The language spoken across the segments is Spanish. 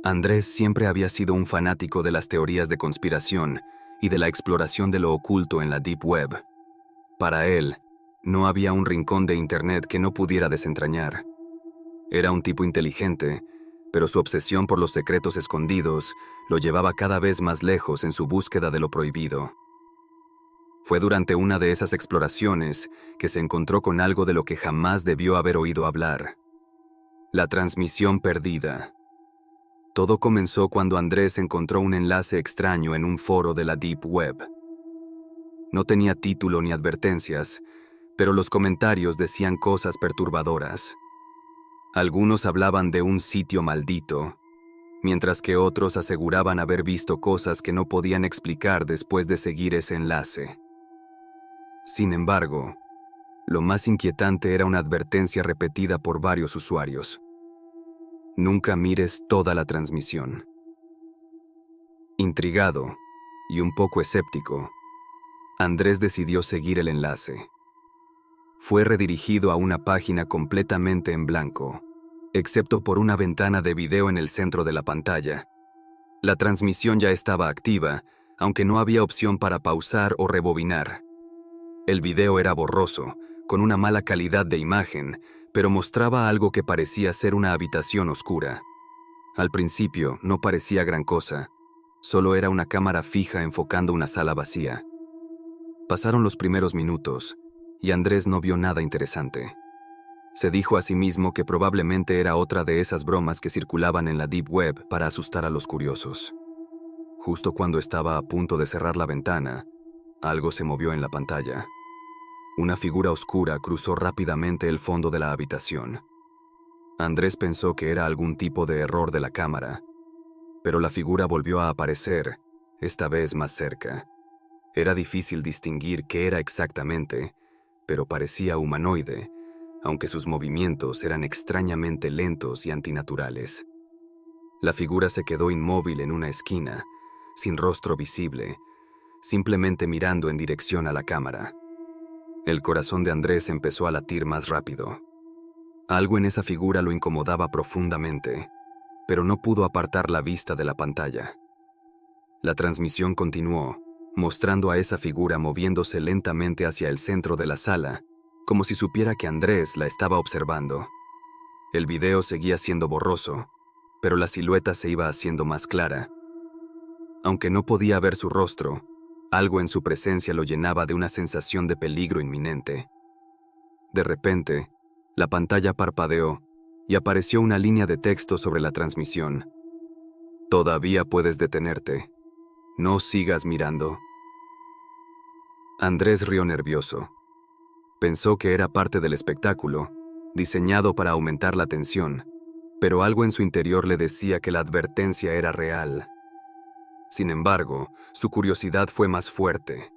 Andrés siempre había sido un fanático de las teorías de conspiración y de la exploración de lo oculto en la Deep Web. Para él, no había un rincón de Internet que no pudiera desentrañar. Era un tipo inteligente, pero su obsesión por los secretos escondidos lo llevaba cada vez más lejos en su búsqueda de lo prohibido. Fue durante una de esas exploraciones que se encontró con algo de lo que jamás debió haber oído hablar: la transmisión perdida. Todo comenzó cuando Andrés encontró un enlace extraño en un foro de la Deep Web. No tenía título ni advertencias, pero los comentarios decían cosas perturbadoras. Algunos hablaban de un sitio maldito, mientras que otros aseguraban haber visto cosas que no podían explicar después de seguir ese enlace. Sin embargo, lo más inquietante era una advertencia repetida por varios usuarios: nunca mires toda la transmisión. Intrigado y un poco escéptico, Andrés decidió seguir el enlace. Fue redirigido a una página completamente en blanco, excepto por una ventana de video en el centro de la pantalla. La transmisión ya estaba activa, aunque no había opción para pausar o rebobinar. El video era borroso, con una mala calidad de imagen, pero mostraba algo que parecía ser una habitación oscura. Al principio no parecía gran cosa, solo era una cámara fija enfocando una sala vacía. Pasaron los primeros minutos, y Andrés no vio nada interesante. Se dijo a sí mismo que probablemente era otra de esas bromas que circulaban en la Deep Web para asustar a los curiosos. Justo cuando estaba a punto de cerrar la ventana, algo se movió en la pantalla. Una figura oscura cruzó rápidamente el fondo de la habitación. Andrés pensó que era algún tipo de error de la cámara, pero la figura volvió a aparecer, esta vez más cerca. Era difícil distinguir qué era exactamente, pero parecía humanoide, aunque sus movimientos eran extrañamente lentos y antinaturales. La figura se quedó inmóvil en una esquina, sin rostro visible, simplemente mirando en dirección a la cámara. El corazón de Andrés empezó a latir más rápido. Algo en esa figura lo incomodaba profundamente, pero no pudo apartar la vista de la pantalla. La transmisión continuó, mostrando a esa figura moviéndose lentamente hacia el centro de la sala, como si supiera que Andrés la estaba observando. El video seguía siendo borroso, pero la silueta se iba haciendo más clara. Aunque no podía ver su rostro, algo en su presencia lo llenaba de una sensación de peligro inminente. De repente, la pantalla parpadeó y apareció una línea de texto sobre la transmisión: todavía puedes detenerte. No sigas mirando. Andrés rió nervioso. Pensó que era parte del espectáculo, diseñado para aumentar la tensión, pero algo en su interior le decía que la advertencia era real. Sin embargo, su curiosidad fue más fuerte.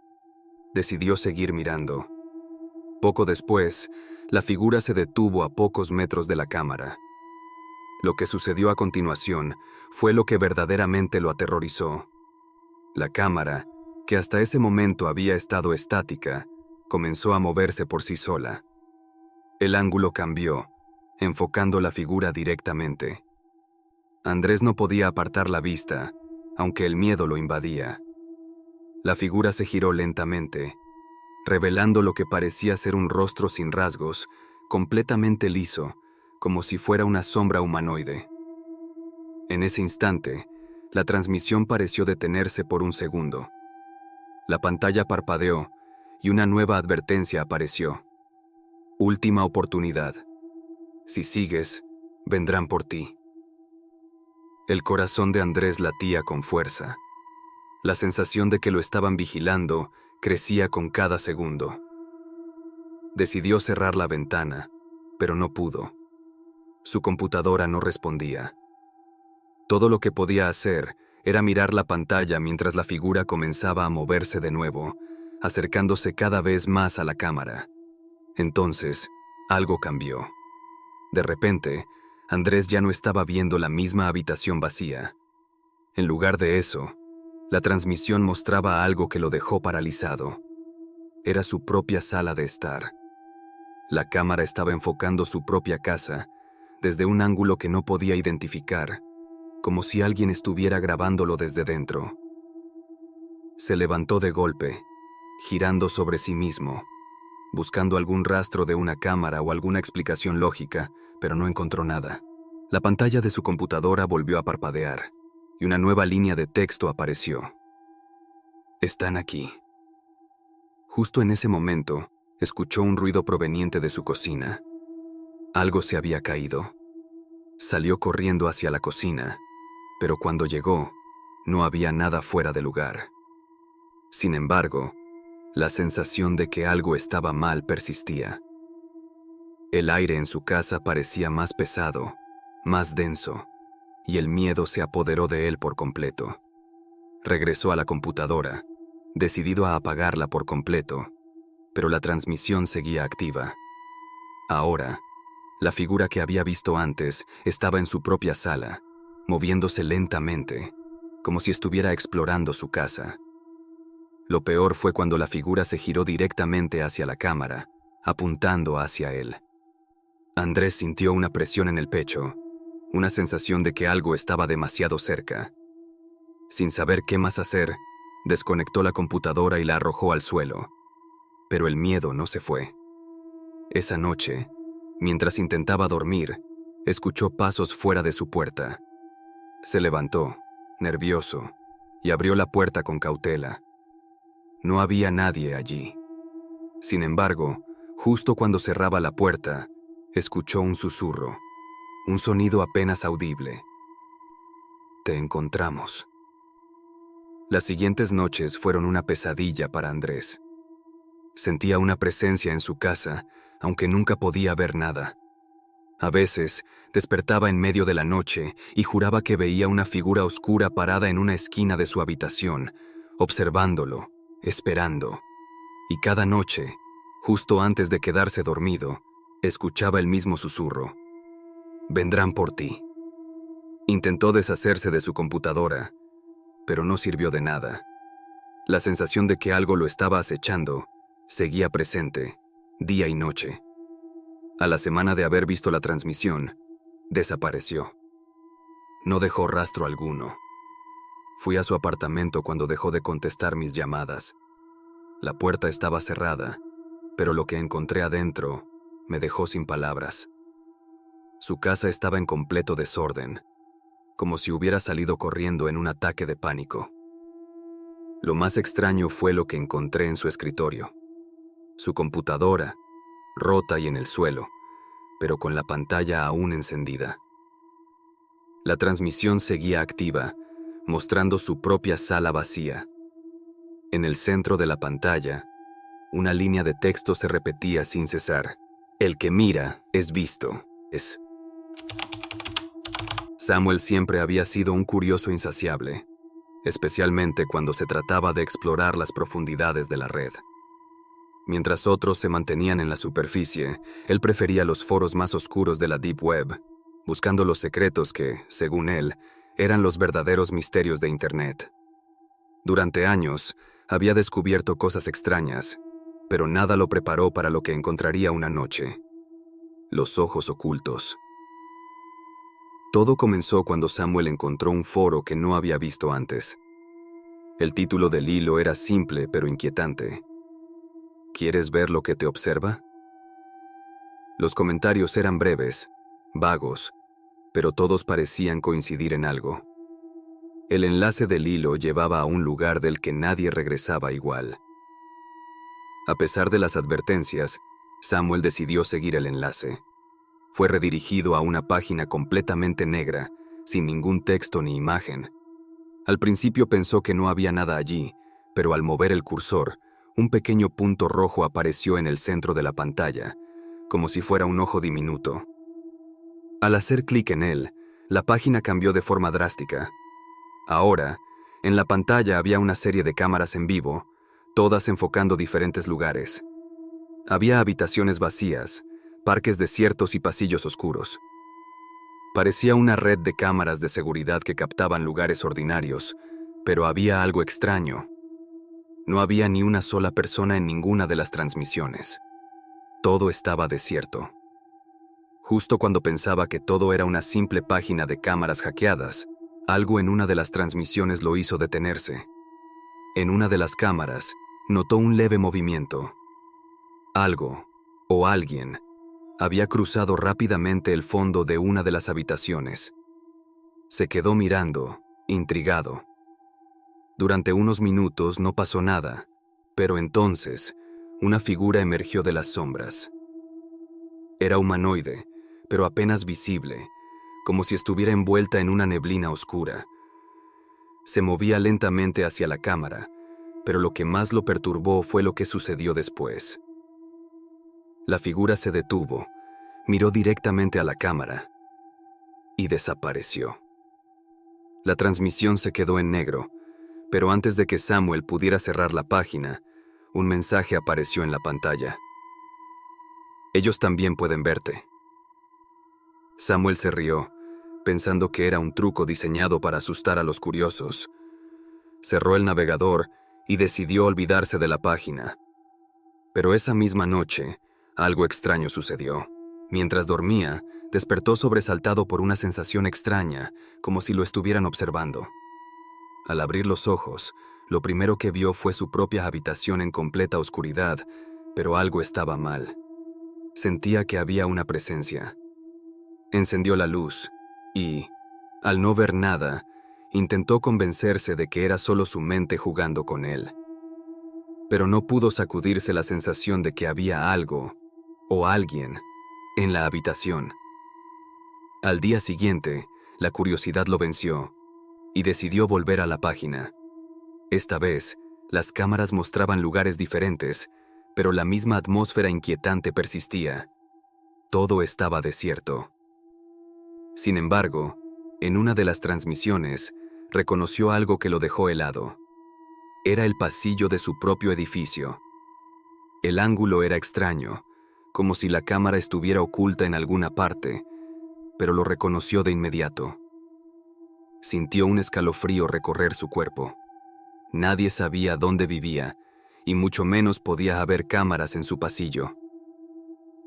Decidió seguir mirando. Poco después, la figura se detuvo a pocos metros de la cámara. Lo que sucedió a continuación fue lo que verdaderamente lo aterrorizó. La cámara, que hasta ese momento había estado estática, comenzó a moverse por sí sola. El ángulo cambió, enfocando la figura directamente. Andrés no podía apartar la vista, aunque el miedo lo invadía. La figura se giró lentamente, revelando lo que parecía ser un rostro sin rasgos, completamente liso, como si fuera una sombra humanoide. En ese instante, la transmisión pareció detenerse por un segundo. La pantalla parpadeó y una nueva advertencia apareció: última oportunidad. Si sigues, vendrán por ti. El corazón de Andrés latía con fuerza. La sensación de que lo estaban vigilando crecía con cada segundo. Decidió cerrar la ventana, pero no pudo. Su computadora no respondía. Todo lo que podía hacer era mirar la pantalla mientras la figura comenzaba a moverse de nuevo, acercándose cada vez más a la cámara. Entonces, algo cambió. De repente, Andrés ya no estaba viendo la misma habitación vacía. En lugar de eso, la transmisión mostraba algo que lo dejó paralizado. Era su propia sala de estar. La cámara estaba enfocando su propia casa, desde un ángulo que no podía identificar, como si alguien estuviera grabándolo desde dentro. Se levantó de golpe, girando sobre sí mismo, buscando algún rastro de una cámara o alguna explicación lógica, pero no encontró nada. La pantalla de su computadora volvió a parpadear, y una nueva línea de texto apareció. Están aquí. Justo en ese momento, escuchó un ruido proveniente de su cocina. Algo se había caído. Salió corriendo hacia la cocina, pero cuando llegó, no había nada fuera de lugar. Sin embargo, la sensación de que algo estaba mal persistía. El aire en su casa parecía más pesado, más denso, y el miedo se apoderó de él por completo. Regresó a la computadora, decidido a apagarla por completo, pero la transmisión seguía activa. Ahora, la figura que había visto antes estaba en su propia sala, moviéndose lentamente, como si estuviera explorando su casa. Lo peor fue cuando la figura se giró directamente hacia la cámara, apuntando hacia él. Andrés sintió una presión en el pecho, una sensación de que algo estaba demasiado cerca. Sin saber qué más hacer, desconectó la computadora y la arrojó al suelo. Pero el miedo no se fue. Esa noche, mientras intentaba dormir, escuchó pasos fuera de su puerta. Se levantó, nervioso, y abrió la puerta con cautela. No había nadie allí. Sin embargo, justo cuando cerraba la puerta, escuchó un susurro, un sonido apenas audible. Te encontramos. Las siguientes noches fueron una pesadilla para Andrés. Sentía una presencia en su casa, aunque nunca podía ver nada. A veces, despertaba en medio de la noche y juraba que veía una figura oscura parada en una esquina de su habitación, observándolo, esperando. Y cada noche, justo antes de quedarse dormido, escuchaba el mismo susurro. Vendrán por ti. Intentó deshacerse de su computadora, pero no sirvió de nada. La sensación de que algo lo estaba acechando seguía presente, día y noche. A la semana de haber visto la transmisión, desapareció. No dejó rastro alguno. Fui a su apartamento cuando dejó de contestar mis llamadas. La puerta estaba cerrada, pero lo que encontré adentro me dejó sin palabras. Su casa estaba en completo desorden, como si hubiera salido corriendo en un ataque de pánico. Lo más extraño fue lo que encontré en su escritorio. Su computadora, rota y en el suelo, pero con la pantalla aún encendida. La transmisión seguía activa, mostrando su propia sala vacía. En el centro de la pantalla, una línea de texto se repetía sin cesar. El que mira es visto, es. Samuel siempre había sido un curioso insaciable, especialmente cuando se trataba de explorar las profundidades de la red. Mientras otros se mantenían en la superficie, él prefería los foros más oscuros de la Deep Web, buscando los secretos que, según él, eran los verdaderos misterios de Internet. Durante años, había descubierto cosas extrañas, pero nada lo preparó para lo que encontraría una noche: los ojos ocultos. Todo comenzó cuando Samuel encontró un foro que no había visto antes. El título del hilo era simple pero inquietante. ¿Quieres ver lo que te observa? Los comentarios eran breves, vagos, pero todos parecían coincidir en algo. El enlace del hilo llevaba a un lugar del que nadie regresaba igual. A pesar de las advertencias, Samuel decidió seguir el enlace. Fue redirigido a una página completamente negra, sin ningún texto ni imagen. Al principio pensó que no había nada allí, pero al mover el cursor, un pequeño punto rojo apareció en el centro de la pantalla, como si fuera un ojo diminuto. Al hacer clic en él, la página cambió de forma drástica. Ahora, en la pantalla había una serie de cámaras en vivo, todas enfocando diferentes lugares. Había habitaciones vacías, parques desiertos y pasillos oscuros. Parecía una red de cámaras de seguridad que captaban lugares ordinarios, pero había algo extraño. No había ni una sola persona en ninguna de las transmisiones. Todo estaba desierto. Justo cuando pensaba que todo era una simple página de cámaras hackeadas, Algo en una de las transmisiones lo hizo detenerse. En una de las cámaras, notó un leve movimiento. Algo, o alguien, había cruzado rápidamente el fondo de una de las habitaciones. Se quedó mirando, intrigado. Durante unos minutos no pasó nada, pero entonces, una figura emergió de las sombras. Era humanoide, pero apenas visible, como si estuviera envuelta en una neblina oscura. Se movía lentamente hacia la cámara, pero lo que más lo perturbó fue lo que sucedió después. La figura se detuvo, miró directamente a la cámara y desapareció. La transmisión se quedó en negro, pero antes de que Samuel pudiera cerrar la página, un mensaje apareció en la pantalla. Ellos también pueden verte. Samuel se rió, pensando que era un truco diseñado para asustar a los curiosos. Cerró el navegador y decidió olvidarse de la página. Pero esa misma noche, algo extraño sucedió. Mientras dormía, despertó sobresaltado por una sensación extraña, como si lo estuvieran observando. Al abrir los ojos, lo primero que vio fue su propia habitación en completa oscuridad, pero algo estaba mal. Sentía que había una presencia. Encendió la luz y, al no ver nada, intentó convencerse de que era solo su mente jugando con él. Pero no pudo sacudirse la sensación de que había algo, o alguien, en la habitación. Al día siguiente, la curiosidad lo venció y decidió volver a la página. Esta vez, las cámaras mostraban lugares diferentes, pero la misma atmósfera inquietante persistía. Todo estaba desierto. Sin embargo, en una de las transmisiones, reconoció algo que lo dejó helado. Era el pasillo de su propio edificio. El ángulo era extraño, como si la cámara estuviera oculta en alguna parte, pero lo reconoció de inmediato. Sintió un escalofrío recorrer su cuerpo. Nadie sabía dónde vivía, y mucho menos podía haber cámaras en su pasillo.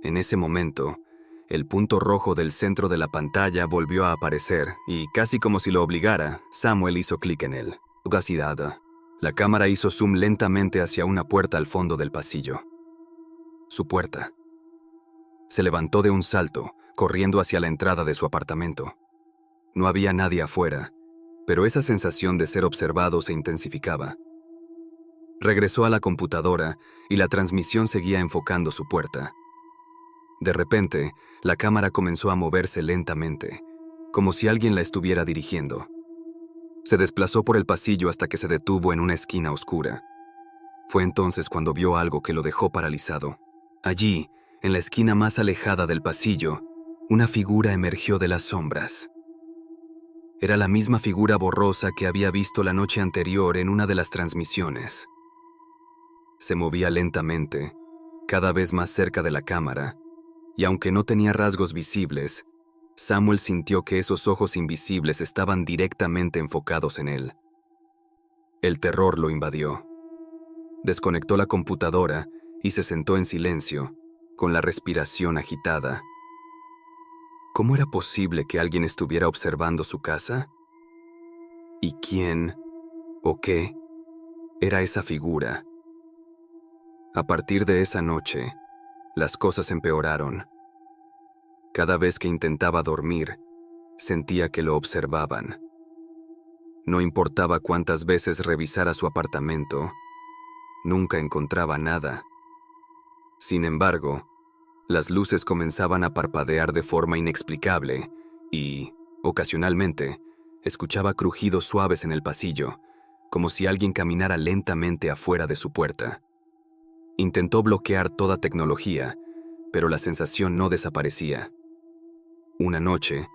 En ese momento, el punto rojo del centro de la pantalla volvió a aparecer, y casi como si lo obligara, Samuel hizo clic en él. Fugacidad. La cámara hizo zoom lentamente hacia una puerta al fondo del pasillo. Su puerta. Se levantó de un salto, corriendo hacia la entrada de su apartamento. No había nadie afuera, pero esa sensación de ser observado se intensificaba. Regresó a la computadora y la transmisión seguía enfocando su puerta. De repente, la cámara comenzó a moverse lentamente, como si alguien la estuviera dirigiendo. Se desplazó por el pasillo hasta que se detuvo en una esquina oscura. Fue entonces cuando vio algo que lo dejó paralizado. Allí, en la esquina más alejada del pasillo, una figura emergió de las sombras. Era la misma figura borrosa que había visto la noche anterior en una de las transmisiones. Se movía lentamente, cada vez más cerca de la cámara, y aunque no tenía rasgos visibles, Samuel sintió que esos ojos invisibles estaban directamente enfocados en él. El terror lo invadió. Desconectó la computadora y se sentó en silencio, con la respiración agitada. ¿Cómo era posible que alguien estuviera observando su casa? ¿Y quién o qué era esa figura? A partir de esa noche, las cosas empeoraron. Cada vez que intentaba dormir, sentía que lo observaban. No importaba cuántas veces revisara su apartamento, nunca encontraba nada. Sin embargo, las luces comenzaban a parpadear de forma inexplicable y, ocasionalmente, escuchaba crujidos suaves en el pasillo, como si alguien caminara lentamente afuera de su puerta. Intentó bloquear toda tecnología, pero la sensación no desaparecía. Una noche,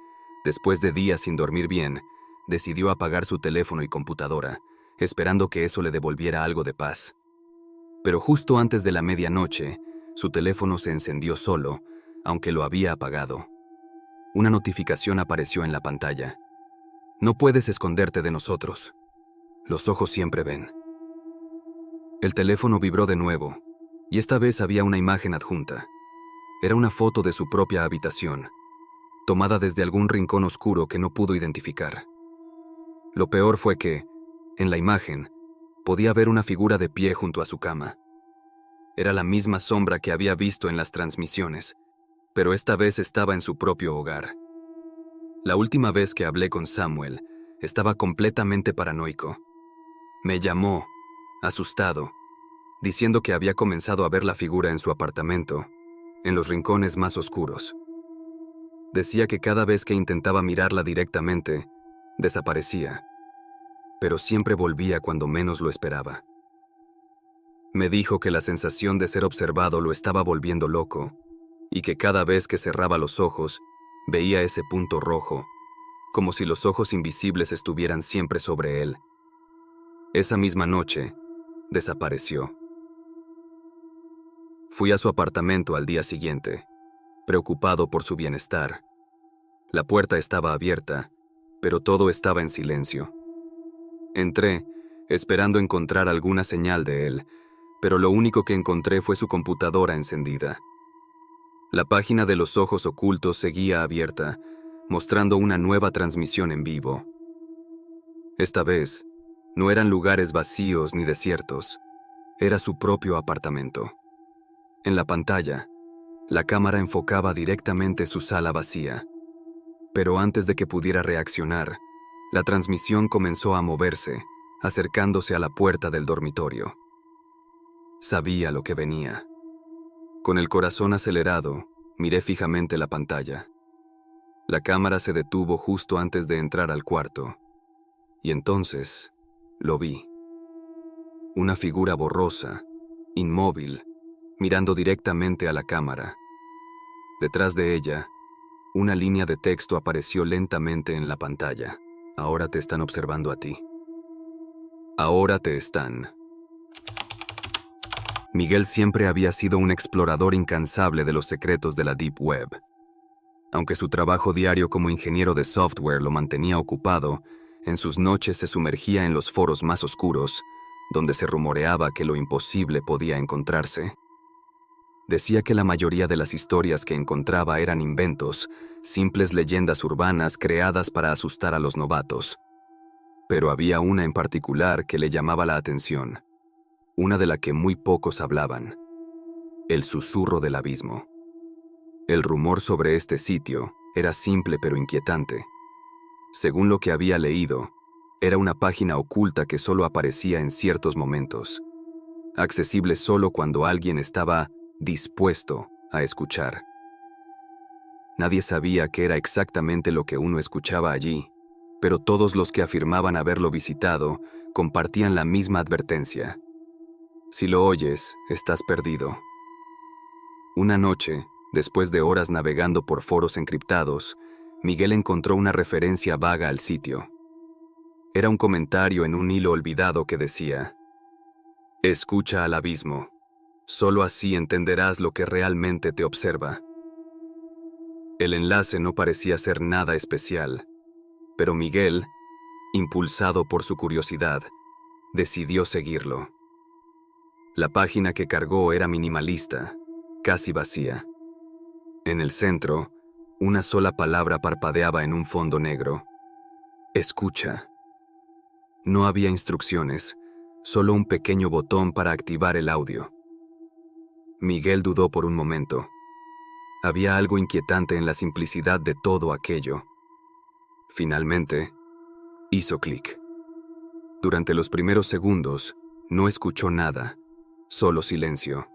después de días sin dormir bien, decidió apagar su teléfono y computadora, esperando que eso le devolviera algo de paz. Pero justo antes de la medianoche, su teléfono se encendió solo, aunque lo había apagado. Una notificación apareció en la pantalla. No puedes esconderte de nosotros. Los ojos siempre ven. El teléfono vibró de nuevo, y esta vez había una imagen adjunta. Era una foto de su propia habitación, tomada desde algún rincón oscuro que no pudo identificar. Lo peor fue que, en la imagen, podía ver una figura de pie junto a su cama. Era la misma sombra que había visto en las transmisiones, pero esta vez estaba en su propio hogar. La última vez que hablé con Samuel, estaba completamente paranoico. Me llamó, asustado, diciendo que había comenzado a ver la figura en su apartamento, en los rincones más oscuros. Decía que cada vez que intentaba mirarla directamente, desaparecía, pero siempre volvía cuando menos lo esperaba. Me dijo que la sensación de ser observado lo estaba volviendo loco, y que cada vez que cerraba los ojos, veía ese punto rojo, como si los ojos invisibles estuvieran siempre sobre él. Esa misma noche, desapareció. Fui a su apartamento al día siguiente, preocupado por su bienestar. La puerta estaba abierta, pero todo estaba en silencio. Entré, esperando encontrar alguna señal de él, pero lo único que encontré fue su computadora encendida. La página de los ojos ocultos seguía abierta, mostrando una nueva transmisión en vivo. Esta vez, no eran lugares vacíos ni desiertos, era su propio apartamento. En la pantalla, la cámara enfocaba directamente su sala vacía, pero antes de que pudiera reaccionar, la transmisión comenzó a moverse, acercándose a la puerta del dormitorio. Sabía lo que venía. Con el corazón acelerado, miré fijamente la pantalla. La cámara se detuvo justo antes de entrar al cuarto, y entonces lo vi. Una figura borrosa, inmóvil, mirando directamente a la cámara. Detrás de ella, una línea de texto apareció lentamente en la pantalla. Ahora te están observando a ti. Ahora te están. Miguel siempre había sido un explorador incansable de los secretos de la Deep Web. Aunque su trabajo diario como ingeniero de software lo mantenía ocupado, en sus noches se sumergía en los foros más oscuros, donde se rumoreaba que lo imposible podía encontrarse. Decía que la mayoría de las historias que encontraba eran inventos, simples leyendas urbanas creadas para asustar a los novatos. Pero había una en particular que le llamaba la atención, una de la que muy pocos hablaban: el susurro del abismo. El rumor sobre este sitio era simple pero inquietante. Según lo que había leído, era una página oculta que solo aparecía en ciertos momentos, accesible solo cuando alguien estaba dispuesto a escuchar. Nadie sabía qué era exactamente lo que uno escuchaba allí, pero todos los que afirmaban haberlo visitado compartían la misma advertencia: si lo oyes, estás perdido. Una noche, después de horas navegando por foros encriptados, Miguel encontró una referencia vaga al sitio. Era un comentario en un hilo olvidado que decía: escucha al abismo. Solo así entenderás lo que realmente te observa. El enlace no parecía ser nada especial, pero Miguel, impulsado por su curiosidad, decidió seguirlo. La página que cargó era minimalista, casi vacía. En el centro, una sola palabra parpadeaba en un fondo negro: escucha. No había instrucciones, solo un pequeño botón para activar el audio. Miguel dudó por un momento. Había algo inquietante en la simplicidad de todo aquello. Finalmente, hizo clic. Durante los primeros segundos, no escuchó nada, solo silencio.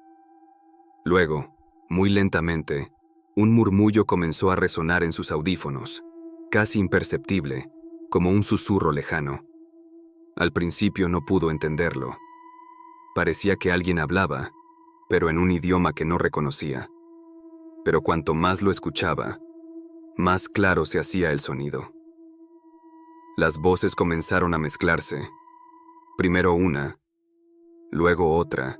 Luego, muy lentamente, un murmullo comenzó a resonar en sus audífonos, casi imperceptible, como un susurro lejano. Al principio no pudo entenderlo. Parecía que alguien hablaba, pero en un idioma que no reconocía. Pero cuanto más lo escuchaba, más claro se hacía el sonido. Las voces comenzaron a mezclarse. Primero una, luego otra,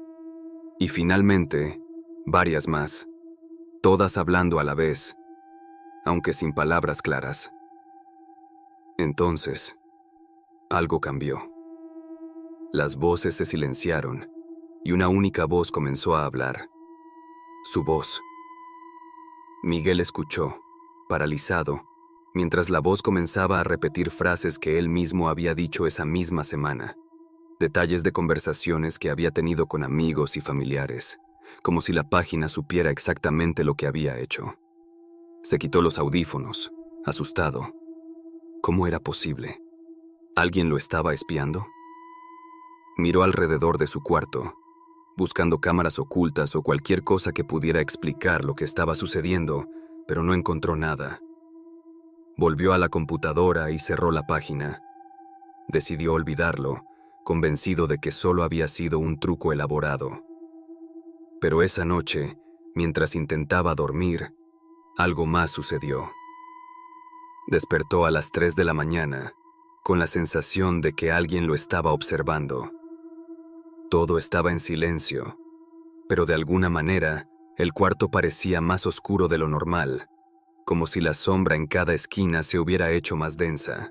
y finalmente varias más, todas hablando a la vez, aunque sin palabras claras. Entonces, algo cambió. Las voces se silenciaron y una única voz comenzó a hablar. Su voz. Miguel escuchó, paralizado, mientras la voz comenzaba a repetir frases que él mismo había dicho esa misma semana, detalles de conversaciones que había tenido con amigos y familiares, como si la página supiera exactamente lo que había hecho. Se quitó los audífonos, asustado. ¿Cómo era posible? ¿Alguien lo estaba espiando? Miró alrededor de su cuarto, buscando cámaras ocultas o cualquier cosa que pudiera explicar lo que estaba sucediendo, pero no encontró nada. Volvió a la computadora y cerró la página. Decidió olvidarlo, convencido de que solo había sido un truco elaborado. Pero esa noche, mientras intentaba dormir, algo más sucedió. Despertó a las 3 de la mañana, con la sensación de que alguien lo estaba observando. Todo estaba en silencio, pero de alguna manera, el cuarto parecía más oscuro de lo normal, como si la sombra en cada esquina se hubiera hecho más densa.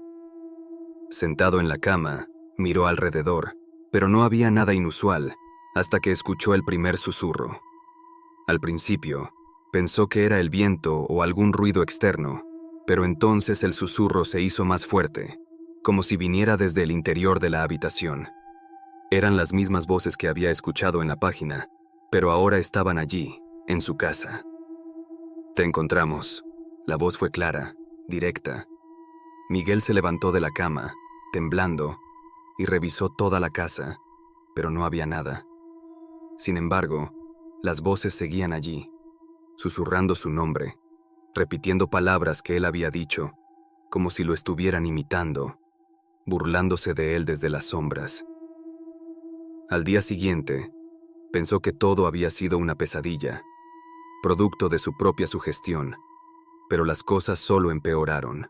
Sentado en la cama, miró alrededor, pero no había nada inusual, hasta que escuchó el primer susurro. Al principio, pensó que era el viento o algún ruido externo, pero entonces el susurro se hizo más fuerte, como si viniera desde el interior de la habitación. Eran las mismas voces que había escuchado en la página, pero ahora estaban allí, en su casa. «Te encontramos». La voz fue clara, directa. Miguel se levantó de la cama, temblando, y revisó toda la casa, pero no había nada. Sin embargo, las voces seguían allí, susurrando su nombre, repitiendo palabras que él había dicho, como si lo estuvieran imitando, burlándose de él desde las sombras. Al día siguiente, pensó que todo había sido una pesadilla, producto de su propia sugestión, pero las cosas solo empeoraron.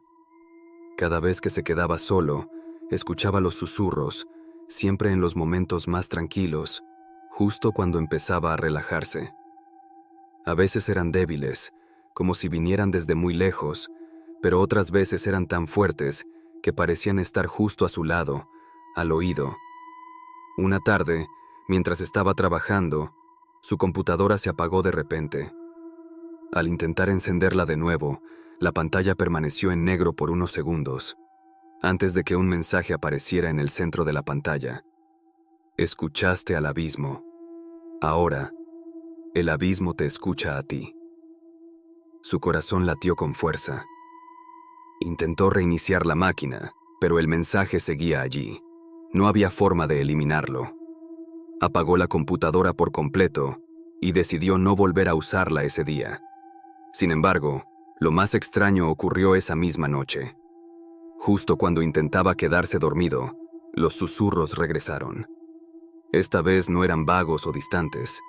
Cada vez que se quedaba solo, escuchaba los susurros, siempre en los momentos más tranquilos, justo cuando empezaba a relajarse. A veces eran débiles, como si vinieran desde muy lejos, pero otras veces eran tan fuertes que parecían estar justo a su lado, al oído. Una tarde, mientras estaba trabajando, su computadora se apagó de repente. Al intentar encenderla de nuevo, la pantalla permaneció en negro por unos segundos, antes de que un mensaje apareciera en el centro de la pantalla. Escuchaste al abismo. Ahora, el abismo te escucha a ti. Su corazón latió con fuerza. Intentó reiniciar la máquina, pero el mensaje seguía allí. No había forma de eliminarlo. Apagó la computadora por completo y decidió no volver a usarla ese día. Sin embargo, lo más extraño ocurrió esa misma noche. Justo cuando intentaba quedarse dormido, los susurros regresaron. Esta vez no eran vagos o distantes,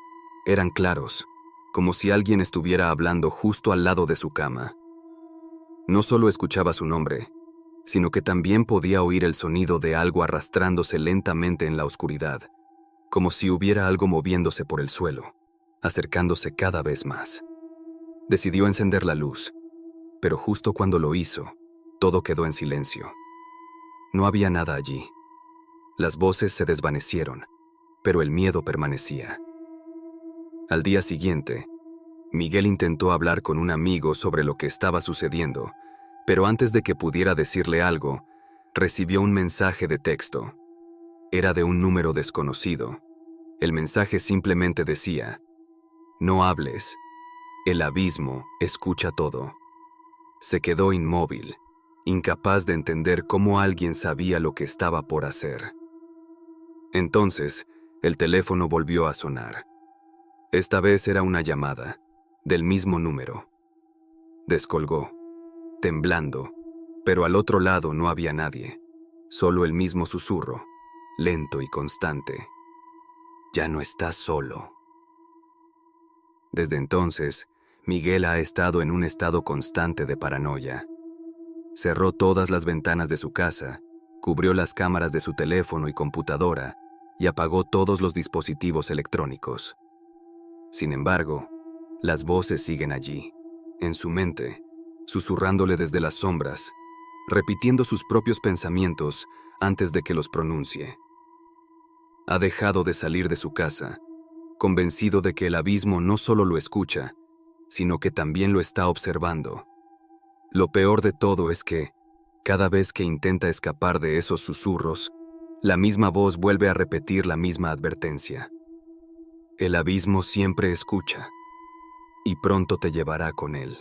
eran claros, como si alguien estuviera hablando justo al lado de su cama. No solo escuchaba su nombre, sino que también podía oír el sonido de algo arrastrándose lentamente en la oscuridad, como si hubiera algo moviéndose por el suelo, acercándose cada vez más. Decidió encender la luz, pero justo cuando lo hizo, todo quedó en silencio. No había nada allí. Las voces se desvanecieron, pero el miedo permanecía. Al día siguiente, Miguel intentó hablar con un amigo sobre lo que estaba sucediendo, pero antes de que pudiera decirle algo, recibió un mensaje de texto. Era de un número desconocido. El mensaje simplemente decía: «No hables. El abismo escucha todo». Se quedó inmóvil, incapaz de entender cómo alguien sabía lo que estaba por hacer. Entonces, el teléfono volvió a sonar. Esta vez era una llamada, del mismo número. Descolgó, temblando, pero al otro lado no había nadie, solo el mismo susurro, lento y constante. «Ya no estás solo». Desde entonces, Miguel ha estado en un estado constante de paranoia. Cerró todas las ventanas de su casa, cubrió las cámaras de su teléfono y computadora y apagó todos los dispositivos electrónicos. Sin embargo, las voces siguen allí, en su mente, susurrándole desde las sombras, repitiendo sus propios pensamientos antes de que los pronuncie. Ha dejado de salir de su casa, convencido de que el abismo no solo lo escucha, sino que también lo está observando. Lo peor de todo es que, cada vez que intenta escapar de esos susurros, la misma voz vuelve a repetir la misma advertencia. El abismo siempre escucha, y pronto te llevará con él.